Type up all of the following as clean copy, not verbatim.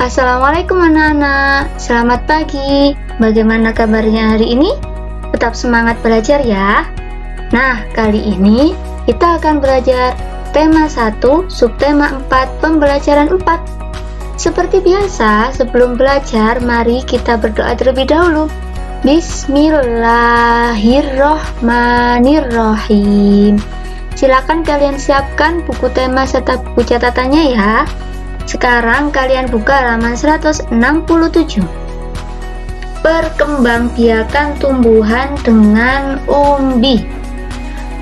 Assalamualaikum anak-anak, selamat pagi. Bagaimana kabarnya hari ini? Tetap semangat belajar ya. Nah, kali ini kita akan belajar tema 1, subtema 4, pembelajaran 4. Seperti biasa, sebelum belajar, mari kita berdoa terlebih dahulu. Bismillahirrohmanirrohim. Silakan kalian siapkan buku tema serta buku catatannya ya. Sekarang kalian buka halaman 167. Perkembangbiakan tumbuhan dengan umbi.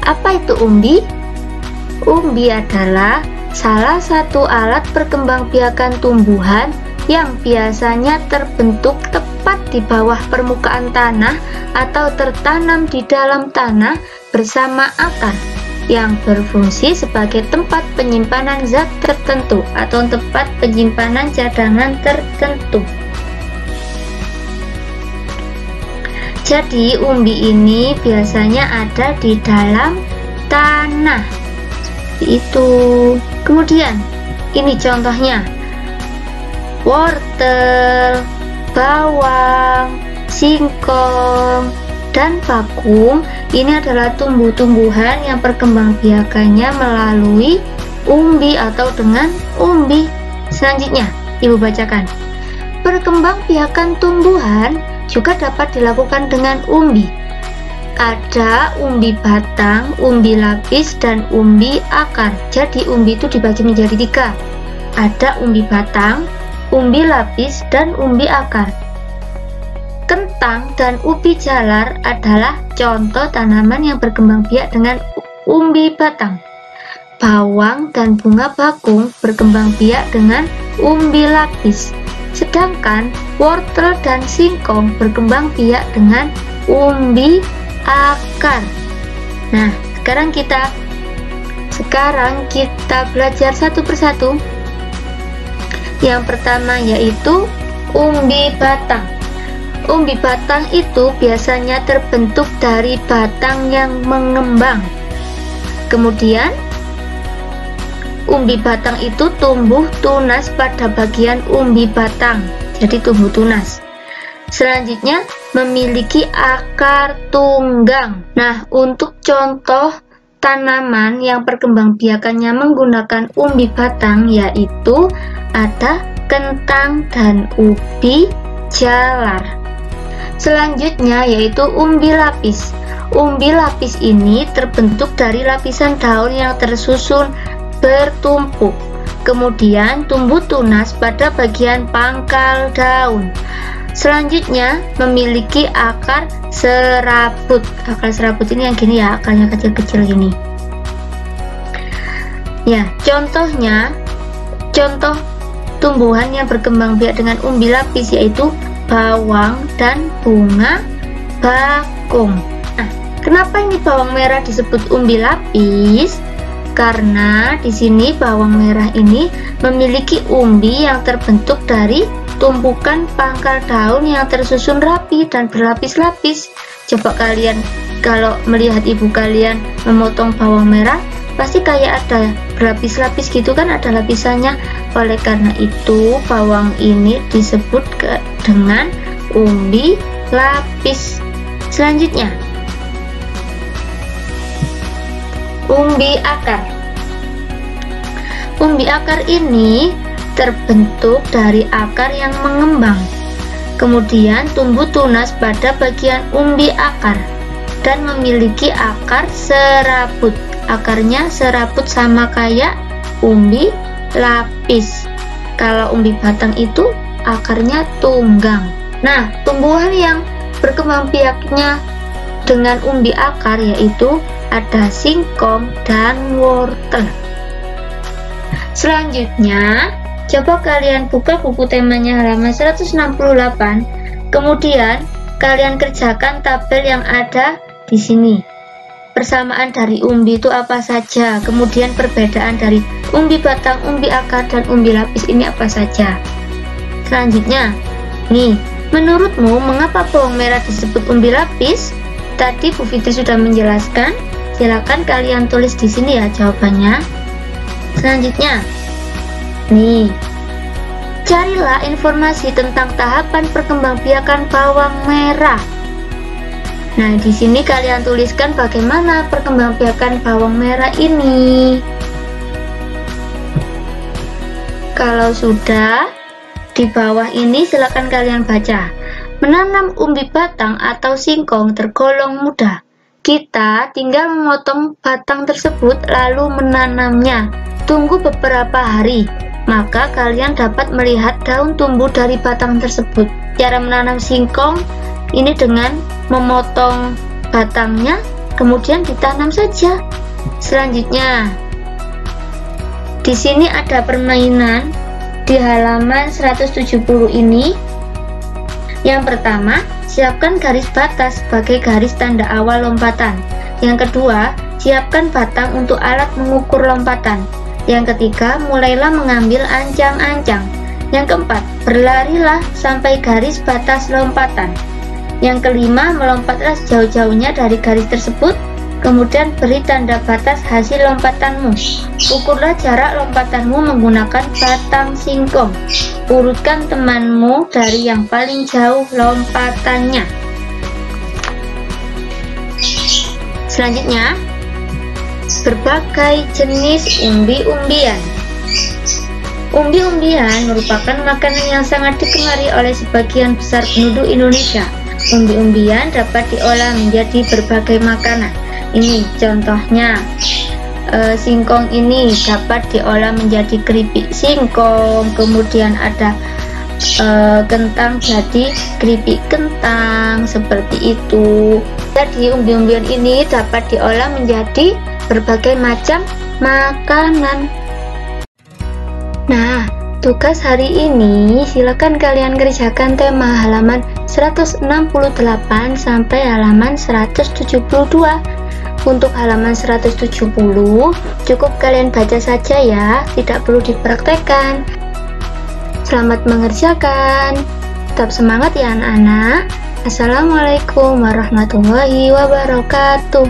Apa itu umbi? Umbi adalah salah satu alat perkembangbiakan tumbuhan yang biasanya terbentuk tepat di bawah permukaan tanah atau tertanam di dalam tanah bersama akar yang berfungsi sebagai tempat penyimpanan zat tertentu atau tempat penyimpanan cadangan tertentu. Jadi umbi ini biasanya ada di dalam tanah seperti itu. Kemudian ini contohnya: wortel, bawang, singkong, dan bakung. Ini adalah tumbuh-tumbuhan yang perkembangbiakannya melalui umbi atau dengan umbi. Selanjutnya, Ibu bacakan. Perkembangbiakan tumbuhan juga dapat dilakukan dengan umbi. Ada umbi batang, umbi lapis, dan umbi akar. Jadi umbi itu dibagi menjadi 3. Ada umbi batang, umbi lapis, dan umbi akar. Kentang dan ubi jalar adalah contoh tanaman yang berkembang biak dengan umbi batang. Bawang dan bunga bakung berkembang biak dengan umbi lapis. Sedangkan wortel dan singkong berkembang biak dengan umbi akar. Nah, sekarang kita belajar satu persatu. Yang pertama yaitu umbi batang. Umbi batang itu biasanya terbentuk dari batang yang mengembang. Kemudian, umbi batang itu tumbuh tunas pada bagian umbi batang, jadi tumbuh tunas. Selanjutnya, memiliki akar tunggang. Nah, untuk contoh tanaman yang perkembangbiakannya menggunakan umbi batang yaitu ada kentang dan ubi jalar. Selanjutnya yaitu umbi lapis. Umbi lapis ini terbentuk dari lapisan daun yang tersusun bertumpuk. Kemudian tumbuh tunas pada bagian pangkal daun. Selanjutnya memiliki akar serabut. Akar serabut ini yang gini ya, akarnya kecil-kecil gini. Ya, contoh tumbuhan yang berkembang biak dengan umbi lapis yaitu bawang dan bunga bakung. Nah, kenapa ini bawang merah disebut umbi lapis? Karena di sini bawang merah ini memiliki umbi yang terbentuk dari tumpukan pangkal daun yang tersusun rapi dan berlapis-lapis. Coba kalian kalau melihat ibu kalian memotong bawang merah, pasti kayak ada berlapis-lapis gitu kan, ada lapisannya. Oleh karena itu bawang ini disebut dengan umbi lapis. Selanjutnya, umbi akar. Umbi akar ini terbentuk dari akar yang mengembang. Kemudian tumbuh tunas pada bagian umbi akar dan memiliki akar serabut. Akarnya serabut sama kayak umbi lapis. Kalau umbi batang itu akarnya tunggang. Nah, tumbuhan yang berkembang biaknya dengan umbi akar yaitu ada singkong dan wortel. Selanjutnya, coba kalian buka buku temanya halaman 168. Kemudian kalian kerjakan tabel yang ada di sini. Persamaan dari umbi itu apa saja, kemudian perbedaan dari umbi batang, umbi akar, dan umbi lapis ini apa saja. Selanjutnya, nih, menurutmu mengapa bawang merah disebut umbi lapis? Tadi Bu Fitri sudah menjelaskan. Silakan kalian tulis di sini ya jawabannya. Selanjutnya, nih, Carilah informasi tentang tahapan perkembangbiakan bawang merah. Nah, di sini kalian tuliskan bagaimana perkembangbiakan bawang merah ini. Kalau sudah, di bawah ini silakan kalian baca. Menanam umbi batang atau singkong tergolong mudah. Kita tinggal memotong batang tersebut lalu menanamnya. Tunggu beberapa hari, maka kalian dapat melihat daun tumbuh dari batang tersebut. Cara menanam singkong ini dengan memotong batangnya, kemudian ditanam saja. Selanjutnya, di sini ada permainan di halaman 170 ini. Yang pertama, siapkan garis batas sebagai garis tanda awal lompatan. Yang kedua, siapkan batang untuk alat mengukur lompatan. Yang ketiga, mulailah mengambil ancang-ancang. Yang keempat, berlarilah sampai garis batas lompatan. Yang kelima, melompatlah sejauh-jauhnya dari garis tersebut. Kemudian beri tanda batas hasil lompatanmu. Ukurlah jarak lompatanmu menggunakan batang singkong. Urutkan temanmu dari yang paling jauh lompatannya. Selanjutnya, berbagai jenis umbi-umbian. Umbi-umbian merupakan makanan yang sangat digemari oleh sebagian besar penduduk Indonesia. Umbi-umbian dapat diolah menjadi berbagai makanan. Ini contohnya, singkong ini dapat diolah menjadi keripik singkong, kemudian ada kentang jadi keripik kentang, seperti itu. Jadi umbi-umbian ini dapat diolah menjadi berbagai macam makanan. Nah, tugas hari ini silakan kalian kerjakan tema halaman 168 sampai halaman 172. Untuk halaman 170 cukup kalian baca saja ya, tidak perlu dipraktekkan. Selamat mengerjakan. Tetap semangat ya anak-anak. Assalamualaikum warahmatullahi wabarakatuh.